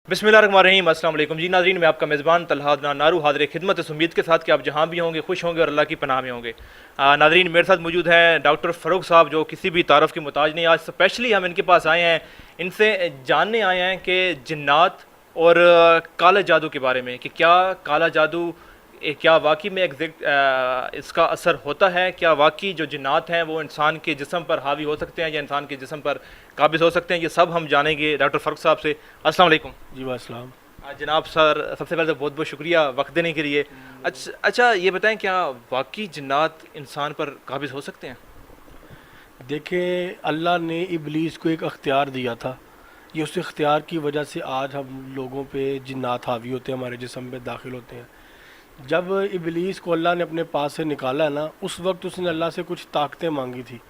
बिस्मिल्लाहिर्रहमानिर्रहीम। अस्सलाम वालेकुम जी नाज़रीन, मैं आपका मेज़बान तलहा अदनान नारू हाज़िर खिदमत इस उम्मीद के साथ कि आप जहाँ भी होंगे खुश होंगे और अल्लाह की पनाह में होंगे। नाज़रीन, मेरे साथ मौजूद हैं डॉक्टर फ़ारूक साहब, जो किसी भी तारफ़ के मुताज नहीं। आज स्पेशली हम इनके पास आए हैं, इनसे जानने आए हैं कि जिन्नात और काला जादू के बारे में, कि क्या काला जादू क्या वाकई में इसका असर होता है, क्या वाकई जो जिन्नात हैं वो इंसान के जिस्म पर हावी हो सकते हैं या इंसान के जिस्म पर काबिज़ हो सकते हैं। ये सब हम जानेंगे डॉक्टर फ़ारूक साहब से। अस्सलाम वालेकुम जी वासलाम। जनाब। सर, सबसे पहले तो बहुत बहुत शुक्रिया वक्त देने के लिए। अच्छा, ये बताएं, क्या वाकई जिन्नात इंसान पर काबिज़ हो सकते हैं? देखें, अल्लाह ने इबलीस को एक अख्तियार दिया था। ये उस इख्तियार की वजह से आज हम लोगों पे जिन्नात हावी होते हैं, हमारे जिस्म में दाखिल होते हैं। जब इबलीस को अल्लाह ने अपने पास से निकाला है ना, उस वक्त उसने अल्लाह से कुछ ताकतें मांगी थी।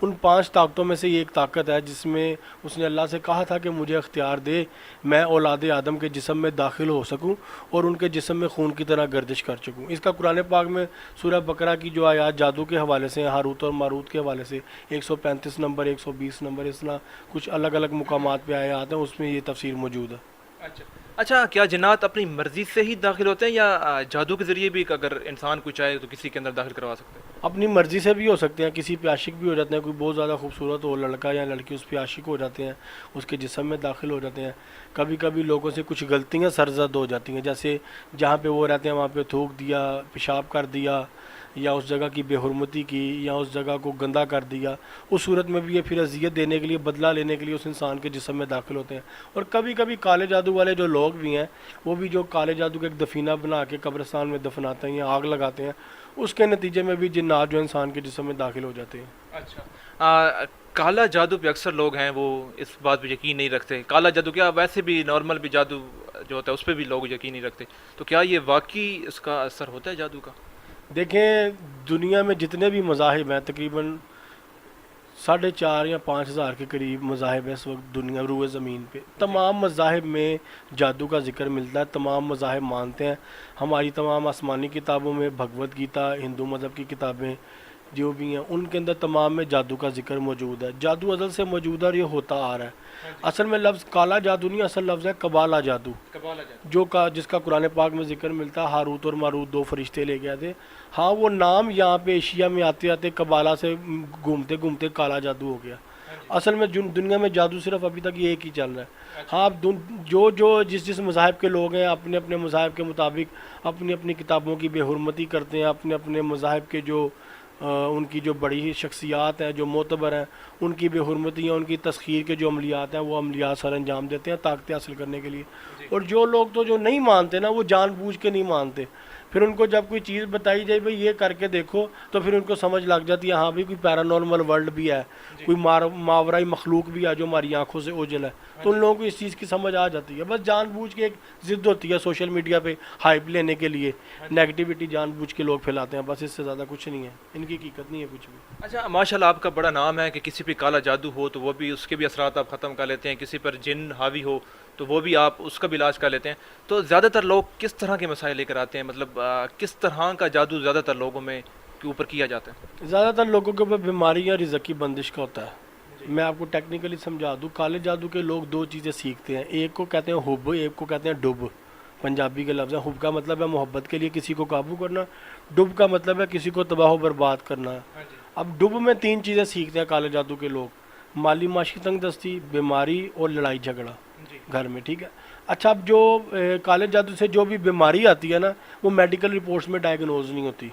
उन 5 ताकतों में से ये एक ताकत है जिसमें उसने अल्लाह से कहा था कि मुझे अख्तियार दे, मैं औलाद आदम के जिस्म में दाखिल हो सकूं और उनके जिस्म में खून की तरह गर्दिश कर सकूं। इसका कुरान पाक में सूरह बकरा की जो आयात जादू के हवाले से, हारूत और मारूत के हवाले से 135 नंबर, 120 नंबर, इस तरह कुछ अलग अलग मुकामात पे आयात हैं, उसमें ये तफसीर मौजूद है। अच्छा, क्या जिन्नात अपनी मर्ज़ी से ही दाखिल होते हैं या जादू के ज़रिए भी, अगर इंसान को चाहे तो किसी के अंदर दाखिल करवा सकते हैं? अपनी मर्ज़ी से भी हो सकते हैं, किसी पे आशिक भी हो जाते हैं। कोई बहुत ज़्यादा खूबसूरत हो लड़का या लड़की, उस पर आशिक हो जाते हैं, उसके जिस्म में दाखिल हो जाते हैं। कभी कभी लोगों से कुछ गलतियाँ सरजद हो जाती हैं, जैसे जहाँ पे वो रहते हैं वहाँ पे थूक दिया, पेशाब कर दिया, या उस जगह की बेहुरमती की, या उस जगह को गंदा कर दिया। उस सूरत में भी ये फिर अजियत देने के लिए, बदला लेने के लिए उस इंसान के जिस्म में दाखिल होते हैं। और कभी कभी काले जादू वाले जो लोग भी हैं, वो भी जो काले जादू का एक दफीना बना के कब्रिस्तान में दफनाते हैं या आग लगाते हैं, उसके नतीजे में भी जिन्नात जो इंसान के जिस्म में दाखिल हो जाते हैं। अच्छा, काला जादू पे अक्सर लोग हैं वो इस बात पे यकीन नहीं रखते। काला जादू क्या, वैसे भी नॉर्मल भी जादू जो होता है उस पर भी लोग यकीन नहीं रखते। तो क्या ये वाकई इसका असर होता है जादू का? देखें, दुनिया में जितने भी मज़ाहिब हैं, तकरीबन 4,500 या 5,000 के करीब मज़ाहिब है इस वक्त दुनिया रूए ज़मीन पे। तमाम मज़ाहिब में जादू का जिक्र मिलता है, तमाम मज़ाहिब मानते हैं। हमारी तमाम आसमानी किताबों में, भगवत गीता, हिंदू मज़हब की किताबें जो भी हैं, उनके अंदर तमाम में जादू का जिक्र मौजूद है। जादू अज़ल से मौजूद है और ये होता आ रहा है। असल में लफ्ज़ काला जादू नहीं, असल लफ्ज़ है कबाला जादू, जिसका कुरान पाक में जिक्र मिलता है। हारूत और मारूत 2 फरिश्ते ले गए थे। हाँ, वो नाम यहाँ पे एशिया में आते आते कबाला से घूमते घूमते काला जादू हो गया। असल में दुनिया में जादू सिर्फ अभी तक ये एक ही चल रहा है। हाँ, जो जो जिस मज़ाहिब के लोग हैं, अपने अपने मज़ाहिब के मुताबिक अपनी अपनी किताबों की बेहुरमती करते हैं। अपने अपने मज़ाहिब के जो उनकी जो बड़ी शख्सियात हैं, जो मोतबर हैं, उनकी बेहुरमतियाँ, उनकी तस्खीर के जो अमलियात हैं, वो अमलियात सर अंजाम देते हैं ताकतें हासिल करने के लिए। और जो लोग तो जो नहीं मानते ना, वो जानबूझ के नहीं मानते। फिर उनको जब कोई चीज़ बताई जाए, भाई ये करके देखो, तो फिर उनको समझ लग जाती है, हाँ भाई कोई पैरानॉर्मल वर्ल्ड भी है, कोई मावराई मखलूक भी है जो हमारी आंखों से ओझल है। तो उन लोगों को इस चीज़ की समझ आ जाती है। बस जानबूझ के एक ज़िद होती है सोशल मीडिया पे हाइप लेने के लिए, नेगेटिविटी जानबूझ के लोग फैलाते हैं, बस इससे ज़्यादा कुछ नहीं है, इनकी हकीकत नहीं है कुछ भी। अच्छा, माशाल्लाह आपका बड़ा नाम है कि किसी पे काला जादू हो तो वो भी, उसके भी असरात आप ख़त्म कर लेते हैं। किसी पर जिन हावी हो तो वो भी आप उसका भी इलाज कर लेते हैं। तो ज़्यादातर लोग किस तरह के मसाइल लेकर आते हैं, मतलब किस तरह का जादू ज़्यादातर लोगों में के ऊपर किया जाता है? ज़्यादातर लोगों के ऊपर बीमारी या रिज़्क़ की बंदिश का होता है। मैं आपको टेक्निकली समझा दूँ, काले जादू के लोग 2 चीज़ें सीखते हैं। एक को कहते हैं हुब, एक को कहते हैं डुब। पंजाबी के लफ्ज़ है। हुब का मतलब है मोहब्बत के लिए किसी को काबू करना, डुब का मतलब है किसी को तबाह बर्बाद करना। अब डुब में 3 चीज़ें सीखते हैं काले जादू के लोग: माली माशी तंगदस्ती, बीमारी और लड़ाई झगड़ा घर में। ठीक है। अच्छा, अब जो काले जादू से जो भी बीमारी आती है ना, वो मेडिकल रिपोर्ट्स में डायग्नोज नहीं होती।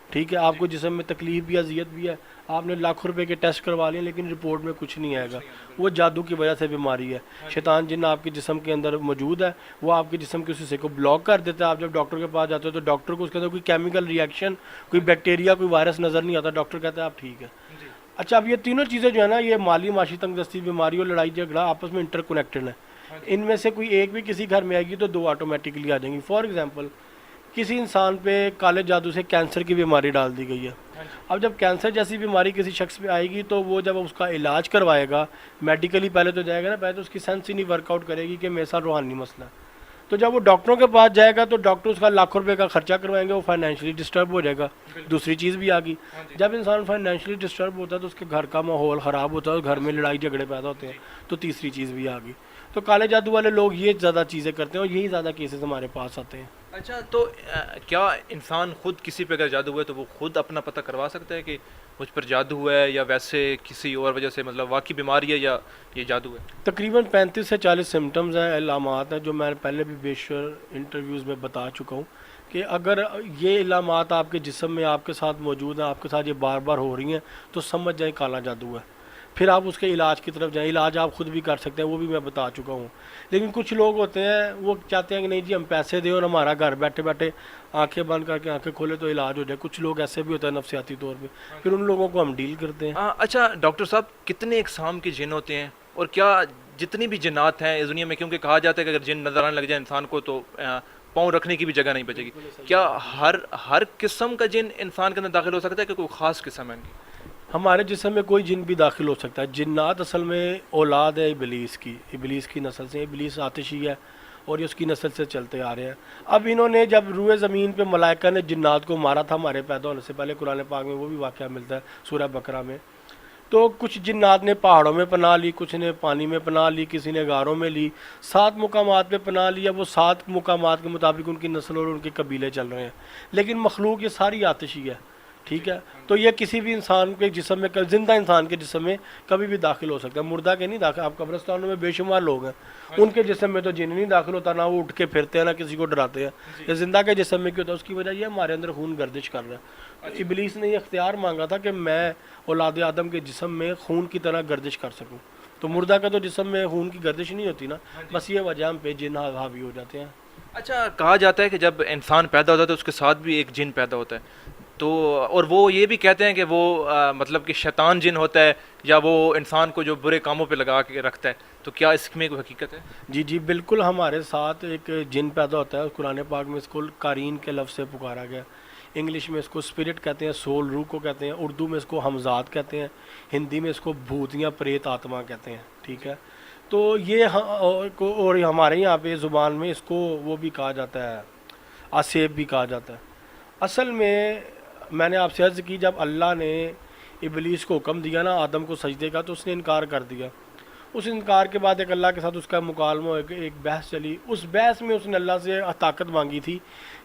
ठीक है, आपको जिस्म में तकलीफ भी, अजियत भी है, आपने लाखों रुपए के टेस्ट करवा लिए, लेकिन रिपोर्ट में कुछ नहीं आएगा। वो जादू की वजह से बीमारी है। शैतान जिन्न आपके जिस्म के अंदर मौजूद है, वो आपके जिस्म के उस हिस्से को ब्लॉक कर देता है। आप जब डॉक्टर के पास जाते हो तो डॉक्टर को उसके अंदर कोई केमिकल रिएक्शन, कोई बैक्टीरिया, कोई वायरस नज़र नहीं आता। डॉक्टर कहता है आप ठीक है। अच्छा, अब ये तीनों चीज़ें जो है ना, ये माली माशी तंगदस्ती, बीमारी और लड़ाई झगड़ा आपस में इंटरकनेक्टेड है। इनमें से कोई एक भी किसी घर में आएगी तो 2 ऑटोमेटिकली आ जाएंगी। फॉर एग्जांपल, किसी इंसान पे काले जादू से कैंसर की बीमारी डाल दी गई है। अब जब कैंसर जैसी बीमारी किसी शख्स पे आएगी तो वो जब उसका इलाज करवाएगा मेडिकली, पहले तो जाएगा ना, पहले तो उसकी सेंस ही नहीं वर्कआउट करेगी कि मेरे साथ रूहानी मसला है। तो जब वो डॉक्टरों के पास जाएगा तो डॉक्टर उसका लाखों रुपए का खर्चा करवाएंगे, वो फाइनेंशियली डिस्टर्ब हो जाएगा। दूसरी चीज़ भी आ गई, जब इंसान फाइनेंशियली डिस्टर्ब होता है तो उसके घर का माहौल ख़राब होता है, घर में लड़ाई झगड़े पैदा होते हैं। तो तीसरी चीज़ भी आ गई। تو کالے جادو والے لوگ یہ زیادہ چیزیں کرتے ہیں اور یہی زیادہ کیسز ہمارے پاس آتے ہیں. اچھا تو کیا انسان خود کسی پہ اگر جادو ہوا ہے تو وہ خود اپنا پتہ کروا سکتا ہے کہ مجھ پر جادو ہوا ہے یا ویسے کسی اور وجہ سے مطلب واقعی بیماری ہے یا یہ جادو ہے؟ تقریباً 35 سے 40 سمٹمز ہیں, علامات ہیں, جو میں پہلے بھی بیشتر انٹرویوز میں بتا چکا ہوں کہ اگر یہ علامات آپ کے جسم میں آپ کے ساتھ موجود ہیں, آپ کے ساتھ یہ بار بار ہو رہی ہیں, تو سمجھ جائیں کالا جادو ہے. پھر آپ اس کے علاج کی طرف جائیں. علاج آپ خود بھی کر سکتے ہیں, وہ بھی میں بتا چکا ہوں. لیکن کچھ لوگ ہوتے ہیں وہ چاہتے ہیں کہ نہیں جی ہم پیسے دیں اور ہمارا گھر بیٹھے بیٹھے آنکھیں بند کر کے آنکھیں کھولے تو علاج ہو جائے. کچھ لوگ ایسے بھی ہوتے ہیں نفسیاتی طور پہ, پھر ان لوگوں کو ہم ڈیل کرتے ہیں. اچھا ڈاکٹر صاحب کتنے اقسام کے جن ہوتے ہیں اور کیا جتنی بھی جنات ہیں اس دنیا میں, کیونکہ کہا جاتا ہے کہ اگر جن نظر آنے لگ جائے انسان کو تو پاؤں رکھنے کی بھی جگہ نہیں بچے گی, کیا ہر قسم کا جن انسان کے اندر داخل ہو سکتا ہے کہ کوئی خاص قسم ہے ان کی؟ ہمارے جسم میں کوئی جن بھی داخل ہو سکتا ہے. جنات اصل میں اولاد ہے ابلیس کی نسل سے. ابلیس آتشی ہے اور یہ اس کی نسل سے چلتے آ رہے ہیں. اب انہوں نے جب روئے زمین پہ ملائکہ نے جنات کو مارا تھا ہمارے پیدا ہونے سے پہلے, قرآن پاک میں وہ بھی واقعہ ملتا ہے سورہ بقرہ میں, تو کچھ جنات نے پہاڑوں میں پناہ لی, کچھ نے پانی میں پناہ لی, کسی نے غاروں میں لی. 7 مقامات پہ پناہ لیا. وہ 7 مقامات کے مطابق ان کی نسل اور ان کے قبیلے چل رہے ہیں. لیکن مخلوق یہ ساری آتشی ہے, ٹھیک ہے. تو یہ کسی بھی انسان کے جسم میں, زندہ انسان کے جسم میں کبھی بھی داخل ہو سکتا ہے. مردہ کے نہیں داخل. آپ قبرستانوں میں بے شمار لوگ ہیں, ان کے جسم میں تو جن نہیں داخل ہوتا, نہ وہ اٹھ کے پھرتے ہیں, نہ کسی کو ڈراتے ہیں. یہ زندہ کے جسم میں کیوں ہوتا ہے؟ اس کی وجہ یہ ہمارے اندر خون گردش کر رہا ہے. ابلیس نے یہ اختیار مانگا تھا کہ میں اولاد آدم کے جسم میں خون کی طرح گردش کر سکوں. تو مردہ کا تو جسم میں خون کی گردش نہیں ہوتی نا, بس یہ وجہ ہم پہ جن حاوی ہو جاتے ہیں. اچھا کہا جاتا ہے کہ جب انسان پیدا ہوتا ہے تو اس کے ساتھ بھی ایک جن پیدا ہوتا ہے, تو اور وہ یہ بھی کہتے ہیں کہ وہ مطلب کہ شیطان جن ہوتا ہے یا وہ انسان کو جو برے کاموں پہ لگا کے رکھتا ہے, تو کیا اس میں کوئی حقیقت ہے؟ جی بالکل, ہمارے ساتھ ایک جن پیدا ہوتا ہے. قرآن پاک میں اس کو قارین کے لفظ سے پکارا گیا. انگلش میں اس کو اسپرٹ کہتے ہیں, سول روح کو کہتے ہیں. اردو میں اس کو ہمزاد کہتے ہیں. ہندی میں اس کو بھوت یا پریت آتما کہتے ہیں, ٹھیک ہے. تو یہ اور ہمارے یہاں پہ زبان میں اس کو وہ بھی کہا جاتا ہے, آسیب بھی کہا جاتا ہے. اصل میں نے آپ سے عرض کی, جب اللہ نے ابلیس کو حکم دیا نا آدم کو سجدے کا, تو اس نے انکار کر دیا. اس انکار کے بعد ایک اللہ کے ساتھ اس کا مکالمہ, ایک بحث چلی. اس بحث میں اس نے اللہ سے طاقت مانگی تھی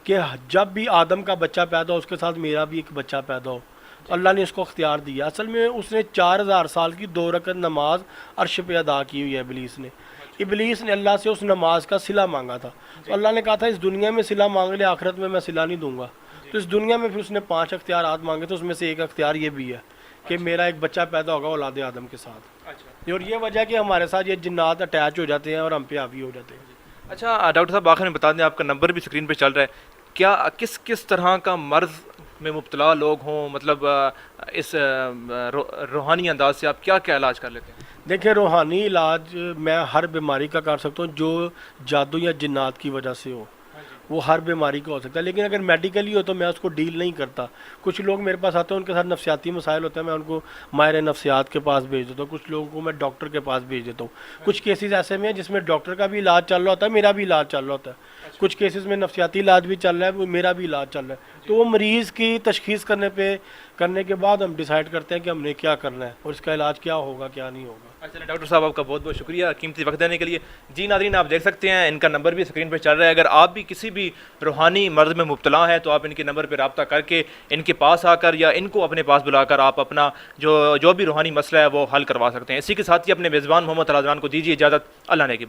کہ جب بھی آدم کا بچہ پیدا ہو اس کے ساتھ میرا بھی ایک بچہ پیدا ہو. تو اللہ نے اس کو اختیار دیا. اصل میں اس نے 4000 سال کی 2 رکعت نماز عرش پہ ادا کی ہوئی ہے ابلیس نے. ابلیس نے اللہ سے اس نماز کا صلہ مانگا تھا. تو اللہ نے کہا تھا اس دنیا میں صلہ مانگ لے, آخرت میں صلہ نہیں دوں گا. تو اس دنیا میں پھر اس نے 5 اختیارات مانگے, تو اس میں سے ایک اختیار یہ بھی ہے کہ میرا ایک بچہ پیدا ہوگا اولاد آدم کے ساتھ. اور یہ وجہ کہ ہمارے ساتھ یہ جنات اٹیچ ہو جاتے ہیں اور ہم پہ حاوی ہو جاتے ہیں. اچھا ڈاکٹر صاحب آخر میں بتا دیں, آپ کا نمبر بھی اسکرین پہ چل رہا ہے, کیا کس طرح کا مرض میں مبتلا لوگ ہوں, مطلب اس روحانی انداز سے آپ کیا علاج کر لیتے ہیں؟ دیکھیں, روحانی علاج میں ہر بیماری کا کر سکتا ہوں جو جادو یا جنات کی وجہ سے ہو. وہ ہر بیماری کا ہو سکتا ہے, لیکن اگر میڈیکلی ہو تو میں اس کو ڈیل نہیں کرتا. کچھ لوگ میرے پاس آتے ہیں, ان کے ساتھ نفسیاتی مسائل ہوتے ہیں, میں ان کو ماہر نفسیات کے پاس بھیج دیتا ہوں. کچھ لوگوں کو میں ڈاکٹر کے پاس بھیج دیتا ہوں. کچھ کیسز ایسے میں ہیں جس میں ڈاکٹر کا بھی علاج چل رہا ہوتا ہے, میرا بھی علاج چل رہا ہوتا ہے. کچھ کیسز میں نفسیاتی علاج بھی چل رہا ہے, وہ میرا بھی علاج چل رہا ہے. تو وہ مریض کی تشخیص کرنے کے بعد ہم ڈیسائیڈ کرتے ہیں کہ ہم نے کیا کرنا ہے اور اس کا علاج کیا ہوگا کیا نہیں ہوگا. اچھا ڈاکٹر صاحب آپ کا بہت بہت شکریہ قیمتی وقت دینے کے لیے. جی ناظرین آپ دیکھ سکتے ہیں ان کا نمبر بھی اسکرین پہ چل رہا ہے. اگر آپ بھی کسی بھی روحانی مرض میں مبتلا ہیں تو آپ ان کے نمبر پہ رابطہ کر کے ان کے پاس آ کر یا ان کو اپنے پاس بلا کر آپ اپنا جو بھی روحانی مسئلہ ہے وہ حل کروا سکتے ہیں. اسی کے ساتھ ہی اپنے میزبان محمد طلحہ کو دیجیے اجازت. اللہ نے کی